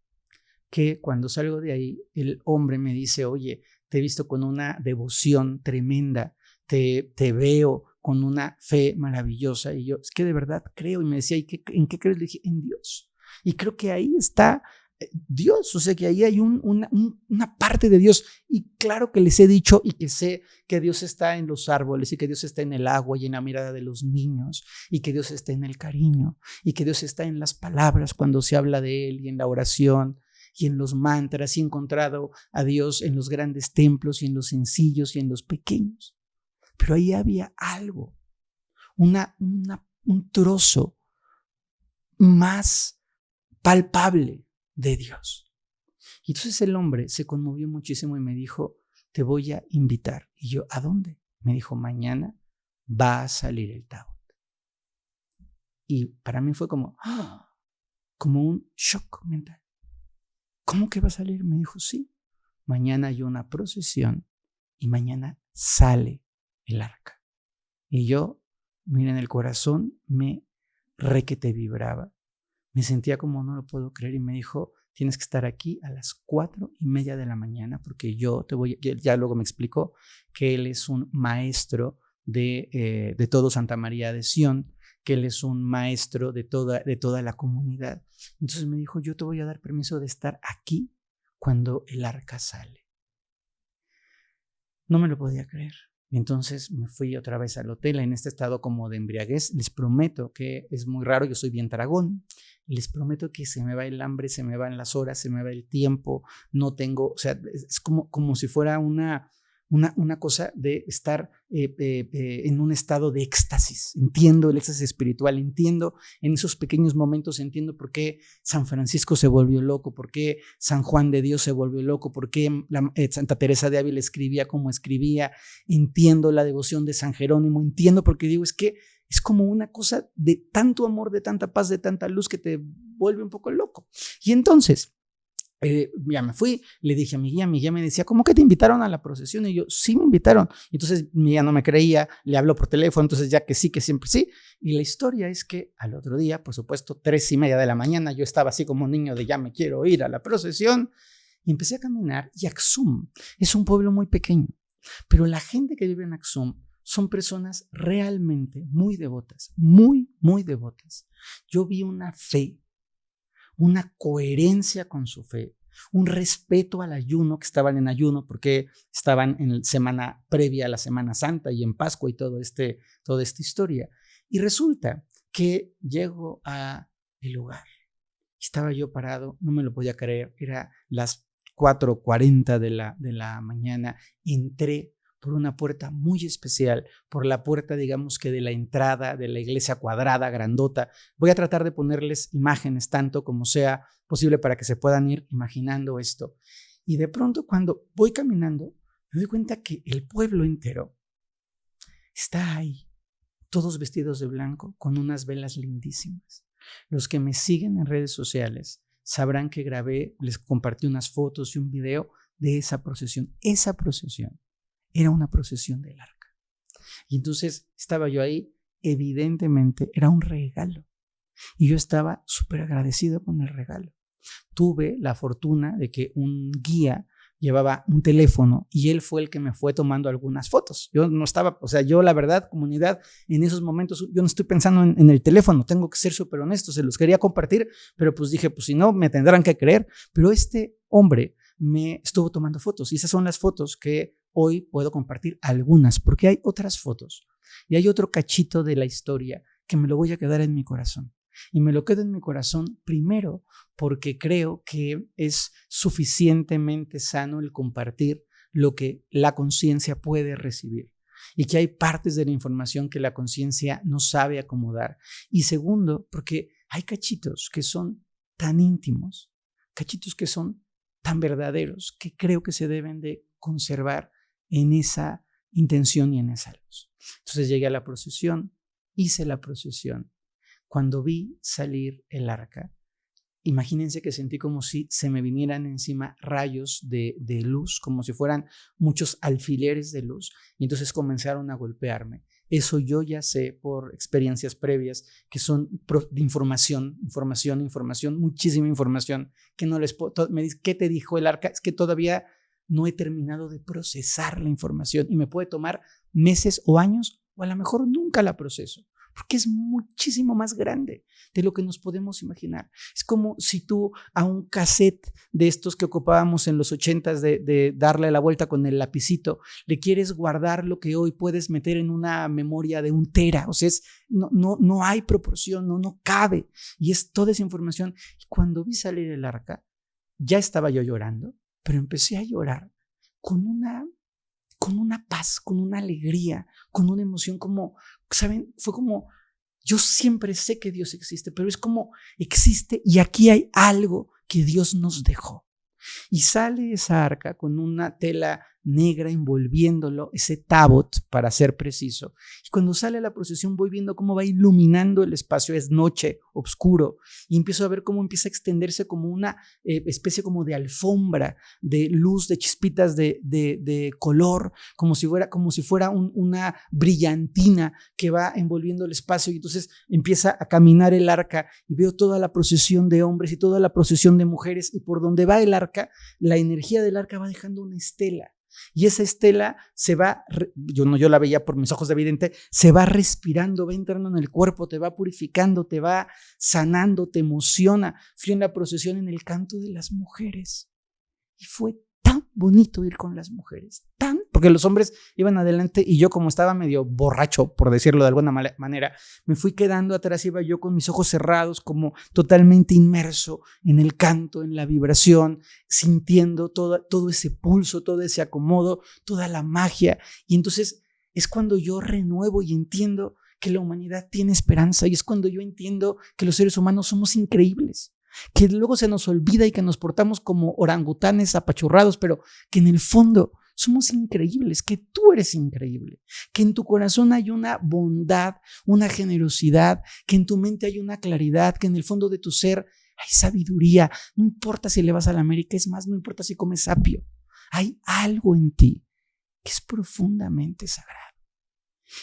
que cuando salgo de ahí, el hombre me dice, oye, te he visto con una devoción tremenda, te veo con una fe maravillosa. Y yo, es que de verdad creo. Y me decía, ¿en qué crees? Le dije, en Dios. Y creo que ahí está Dios, o sea que ahí hay una parte de Dios. Y claro que les he dicho y que sé que Dios está en los árboles y que Dios está en el agua y en la mirada de los niños y que Dios está en el cariño y que Dios está en las palabras cuando se habla de Él y en la oración y en los mantras, y he encontrado a Dios en los grandes templos y en los sencillos y en los pequeños. Pero ahí había algo, un trozo más palpable de Dios. Y entonces el hombre se conmovió muchísimo y me dijo, te voy a invitar. Y yo, ¿a dónde? Me dijo, mañana va a salir el Tao. Y para mí fue como un shock mental. ¿Cómo que va a salir? Me dijo, sí, mañana hay una procesión y mañana sale el arca. Y yo, miren, el corazón me requete vibraba. Me sentía como no lo puedo creer y me dijo, tienes que estar aquí a las 4:30 de la mañana porque yo te voy, ya luego me explicó que él es un maestro de todo Santa María de Sion, que él es un maestro de toda la comunidad. Entonces me dijo, yo te voy a dar permiso de estar aquí cuando el arca sale. No me lo podía creer. Entonces me fui otra vez al hotel en este estado como de embriaguez. Les prometo que es muy raro, yo soy bien dragón. Les prometo que se me va el hambre, se me van las horas, se me va el tiempo. No tengo, o sea, es como si fuera una una cosa de estar en un estado de éxtasis. Entiendo el éxtasis espiritual, entiendo en esos pequeños momentos, entiendo por qué San Francisco se volvió loco, por qué San Juan de Dios se volvió loco, por qué Santa Teresa de Ávila escribía como escribía, entiendo la devoción de San Jerónimo, entiendo porque digo, es que es como una cosa de tanto amor, de tanta paz, de tanta luz que te vuelve un poco loco. Y entonces ya me fui, le dije a mi guía me decía, ¿cómo que te invitaron a la procesión? Y yo, sí me invitaron. Entonces mi guía no me creía, le habló por teléfono, entonces ya que sí, que siempre sí. Y la historia es que al otro día, por supuesto, 3:30 de la mañana, yo estaba así como un niño de ya me quiero ir a la procesión, y empecé a caminar. Y Axum es un pueblo muy pequeño, pero la gente que vive en Axum son personas realmente muy devotas, muy, muy devotas. Yo vi una fe, una coherencia con su fe, un respeto al ayuno, que estaban en ayuno porque estaban en la semana previa a la Semana Santa y en Pascua y toda esta historia. Y resulta que llego a el lugar. Estaba yo parado, no me lo podía creer, era las 4:40 de la mañana, entré por una puerta muy especial, por la puerta, digamos que de la entrada de la iglesia cuadrada, grandota. Voy a tratar de ponerles imágenes tanto como sea posible para que se puedan ir imaginando esto. Y de pronto, cuando voy caminando, me doy cuenta que el pueblo entero está ahí, todos vestidos de blanco, con unas velas lindísimas. Los que me siguen en redes sociales sabrán que grabé, les compartí unas fotos y un video de esa procesión. Esa procesión era una procesión del arca. Y entonces estaba yo ahí, evidentemente era un regalo. Y yo estaba súper agradecido con el regalo. Tuve la fortuna de que un guía llevaba un teléfono y él fue el que me fue tomando algunas fotos. Yo no estaba, o sea, yo la verdad, comunidad, en esos momentos yo no estoy pensando en el teléfono, tengo que ser súper honesto, se los quería compartir, pero pues dije, pues si no, me tendrán que creer. Pero este hombre me estuvo tomando fotos y esas son las fotos que hoy puedo compartir algunas, porque hay otras fotos y hay otro cachito de la historia que me lo voy a quedar en mi corazón. Y me lo quedo en mi corazón primero porque creo que es suficientemente sano el compartir lo que la conciencia puede recibir y que hay partes de la información que la conciencia no sabe acomodar. Y segundo, porque hay cachitos que son tan íntimos, cachitos que son tan verdaderos, que creo que se deben de conservar en esa intención y en esa luz. Entonces llegué a la procesión, hice la procesión. Cuando vi salir el arca, imagínense que sentí como si se me vinieran encima rayos de luz, como si fueran muchos alfileres de luz, y entonces comenzaron a golpearme. Eso yo ya sé por experiencias previas que son de información, muchísima información, que no les puedo, me dice, ¿qué te dijo el arca? Es que todavía no he terminado de procesar la información y me puede tomar meses o años, o a lo mejor nunca la proceso. Porque es muchísimo más grande de lo que nos podemos imaginar. Es como si tú a un cassette de estos que ocupábamos en los 80s de darle la vuelta con el lapicito, le quieres guardar lo que hoy puedes meter en una memoria de 1 tera. O sea, no hay proporción, no cabe. Y es toda esa información. Y cuando vi salir el arca, ya estaba yo llorando, pero empecé a llorar con una paz, con una alegría, con una emoción como, ¿saben? Fue como, yo siempre sé que Dios existe, pero es como existe y aquí hay algo que Dios nos dejó. Y sale esa arca con una tela negra envolviéndolo, ese tabot para ser preciso. Y cuando sale la procesión voy viendo cómo va iluminando el espacio, es noche, oscuro, y empiezo a ver cómo empieza a extenderse como una especie como de alfombra de luz, de chispitas de color, como si fuera una brillantina que va envolviendo el espacio, y entonces empieza a caminar el arca y veo toda la procesión de hombres y toda la procesión de mujeres, y por donde va el arca, la energía del arca va dejando una estela. Y esa estela se va, yo la veía por mis ojos de vidente, se va respirando, va entrando en el cuerpo, te va purificando, te va sanando, te emociona. Fui en la procesión en el canto de las mujeres y fue tan bonito ir con las mujeres, porque los hombres iban adelante y yo, como estaba medio borracho, por decirlo de alguna manera, me fui quedando atrás. Iba yo con mis ojos cerrados, como totalmente inmerso en el canto, en la vibración, sintiendo todo ese pulso, todo ese acomodo, toda la magia. Y entonces es cuando yo renuevo y entiendo que la humanidad tiene esperanza, y es cuando yo entiendo que los seres humanos somos increíbles, que luego se nos olvida y que nos portamos como orangutanes apachurrados, pero que en el fondo somos increíbles, que tú eres increíble, que en tu corazón hay una bondad, una generosidad, que en tu mente hay una claridad, que en el fondo de tu ser hay sabiduría. No importa si le vas a la América, es más, no importa si comes apio, hay algo en ti que es profundamente sagrado.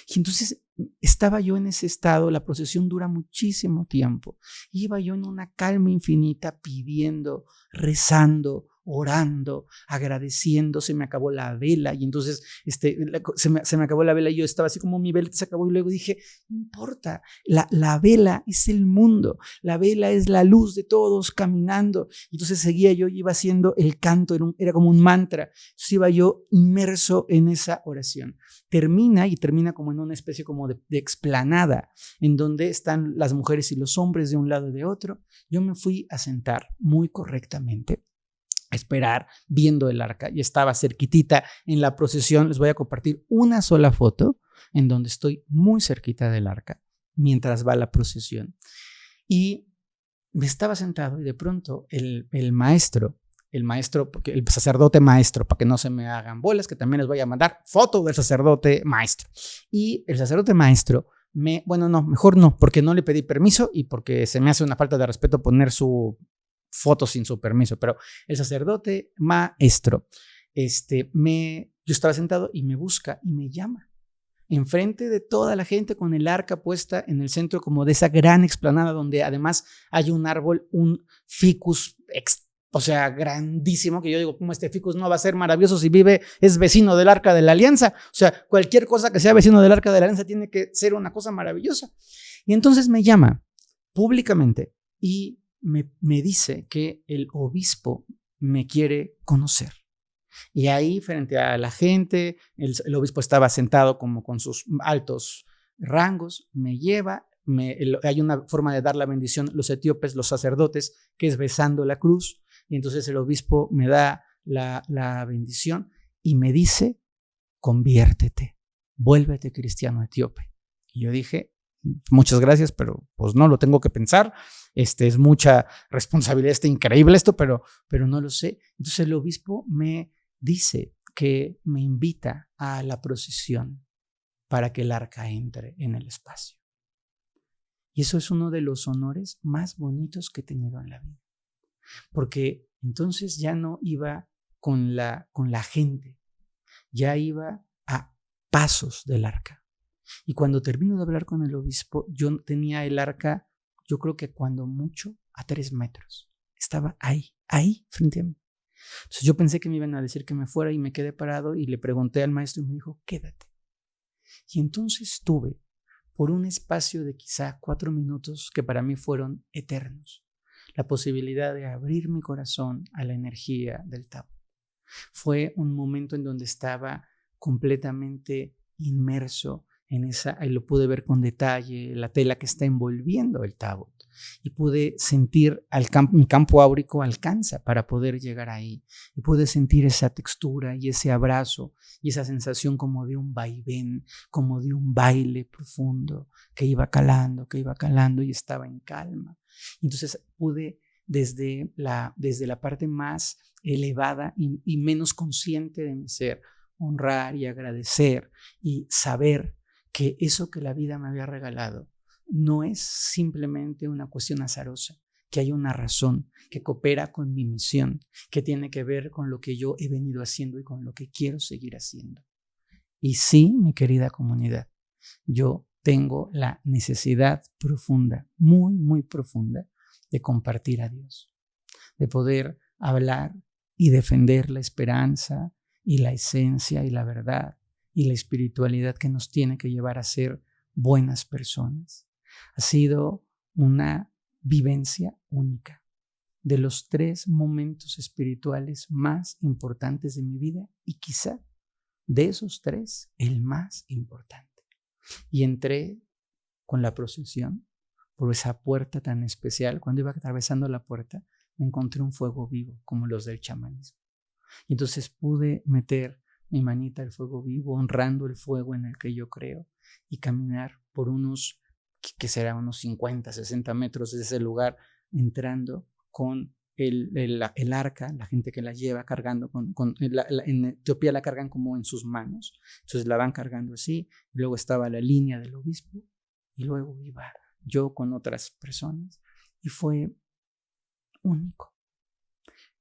Y entonces estaba yo en ese estado. La procesión dura muchísimo tiempo. Iba yo en una calma infinita, pidiendo, rezando, orando, agradeciendo. Se me acabó la vela y entonces se me acabó la vela y yo estaba así como mi vela se acabó, y luego dije, no importa, la vela es el mundo, la vela es la luz de todos caminando. Y entonces seguía yo y iba haciendo el canto, era como un mantra. Entonces iba yo inmerso en esa oración. Termina como en una especie como de explanada, en donde están las mujeres y los hombres de un lado y de otro. Yo me fui a sentar muy correctamente, a esperar viendo el arca, y estaba cerquitita en la procesión. Les voy a compartir una sola foto en donde estoy muy cerquita del arca mientras va la procesión. Y me estaba sentado y de pronto el maestro, porque el sacerdote maestro, para que no se me hagan bolas, que también les voy a mandar foto del sacerdote maestro. Y el sacerdote maestro bueno, no, mejor no, porque no le pedí permiso y porque se me hace una falta de respeto poner su foto sin su permiso, pero el sacerdote maestro, yo estaba sentado y me busca y me llama enfrente de toda la gente, con el arca puesta en el centro como de esa gran explanada, donde además hay un árbol, un ficus, o sea, grandísimo, que yo digo, ¿cómo este ficus no va a ser maravilloso si es vecino del Arca de la Alianza? O sea, cualquier cosa que sea vecino del Arca de la Alianza tiene que ser una cosa maravillosa. Y entonces me llama públicamente y me dice que el obispo me quiere conocer. Y ahí, frente a la gente, el obispo estaba sentado como con sus altos rangos, me lleva. Hay una forma de dar la bendición, los etíopes, los sacerdotes, que es besando la cruz. Y entonces el obispo me da la bendición y me dice, conviértete, vuélvete cristiano etíope. Y yo dije, muchas gracias, pero pues no lo tengo que pensar. Es mucha responsabilidad, increíble esto, pero no lo sé. Entonces el obispo me dice que me invita a la procesión para que el arca entre en el espacio. Y eso es uno de los honores más bonitos que he tenido en la vida. Porque entonces ya no iba con la gente, ya iba a pasos del arca. Y cuando termino de hablar con el obispo, yo tenía el arca, yo creo que cuando mucho, a 3 metros. Estaba ahí, frente a mí. Entonces yo pensé que me iban a decir que me fuera y me quedé parado y le pregunté al maestro y me dijo, quédate. Y entonces tuve, por un espacio de quizá 4 minutos que para mí fueron eternos, la posibilidad de abrir mi corazón a la energía del tabut. Fue un momento en donde estaba completamente inmerso en esa, y lo pude ver con detalle, la tela que está envolviendo el tabut, y pude sentir mi campo áurico alcanza para poder llegar ahí, y pude sentir esa textura y ese abrazo y esa sensación como de un vaivén, como de un baile profundo que iba calando y estaba en calma. Entonces pude desde la parte más elevada y menos consciente de mi ser honrar y agradecer y saber que eso que la vida me había regalado no es simplemente una cuestión azarosa, que hay una razón que coopera con mi misión, que tiene que ver con lo que yo he venido haciendo y con lo que quiero seguir haciendo. Y sí, mi querida comunidad, yo tengo la necesidad profunda, muy, muy profunda, de compartir a Dios, de poder hablar y defender la esperanza y la esencia y la verdad y la espiritualidad que nos tiene que llevar a ser buenas personas. Ha sido una vivencia única, de los 3 momentos espirituales más importantes de mi vida y quizá De esos 3, el más importante. Y entré con la procesión por esa puerta tan especial. Cuando iba atravesando la puerta, me encontré un fuego vivo, como los del chamanismo. Y entonces pude meter mi manita al fuego vivo, honrando el fuego en el que yo creo, y caminar por unos, que será unos 50, 60 metros de ese lugar, entrando con el arca, la gente que la lleva cargando, en Etiopía la cargan como en sus manos, entonces la van cargando así, y luego estaba la línea del obispo, y luego iba yo con otras personas, y fue único.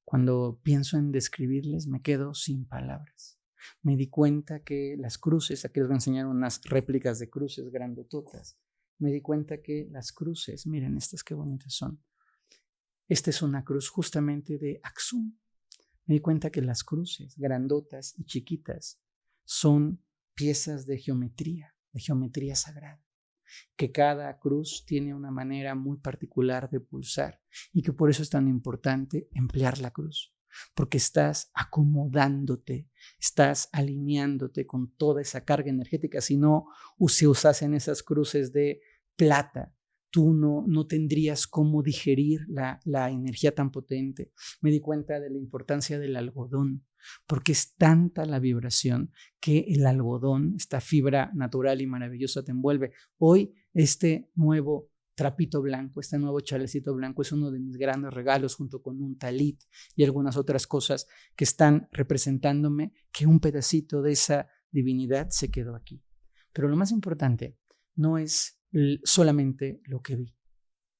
Cuando pienso en describirles, me quedo sin palabras. Me di cuenta que las cruces, aquí les voy a enseñar unas réplicas de cruces grandototas, me di cuenta que las cruces, miren estas qué bonitas son. Esta es una cruz justamente de Aksum. Me di cuenta que las cruces grandotas y chiquitas son piezas de geometría sagrada, que cada cruz tiene una manera muy particular de pulsar y que por eso es tan importante emplear la cruz, porque estás acomodándote, estás alineándote con toda esa carga energética. Si no se usasen esas cruces de plata, tú no tendrías cómo digerir la energía tan potente. Me di cuenta de la importancia del algodón, porque es tanta la vibración que el algodón, esta fibra natural y maravillosa, te envuelve. Hoy este nuevo trapito blanco, este nuevo chalecito blanco es uno de mis grandes regalos, junto con un talit y algunas otras cosas que están representándome que un pedacito de esa divinidad se quedó aquí. Pero lo más importante no es solamente lo que vi,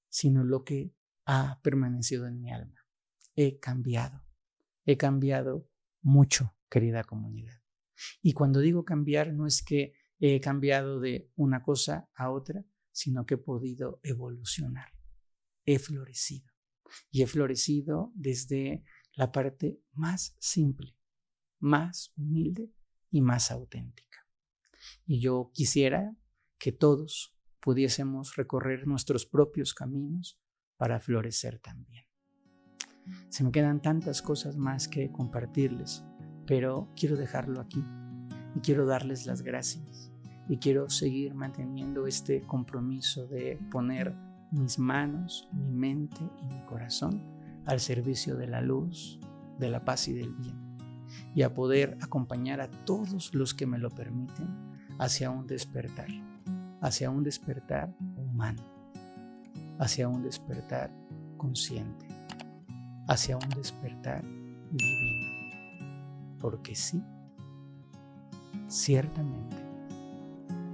sino lo que ha permanecido en mi alma. He cambiado mucho, querida comunidad. Y cuando digo cambiar, no es que he cambiado de una cosa a otra, sino que he podido evolucionar. He florecido. Y he florecido desde la parte más simple, más humilde y más auténtica. Y yo quisiera que todos pudiésemos recorrer nuestros propios caminos para florecer también. Se me quedan tantas cosas más que compartirles, pero quiero dejarlo aquí y quiero darles las gracias y quiero seguir manteniendo este compromiso de poner mis manos, mi mente y mi corazón al servicio de la luz, de la paz y del bien, y a poder acompañar a todos los que me lo permiten hacia un despertar humano, hacia un despertar consciente, hacia un despertar divino. Porque sí, ciertamente,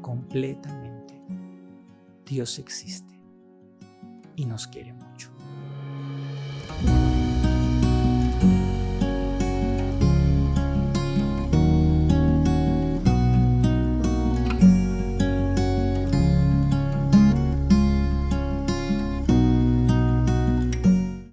completamente, Dios existe y nos quiere mucho.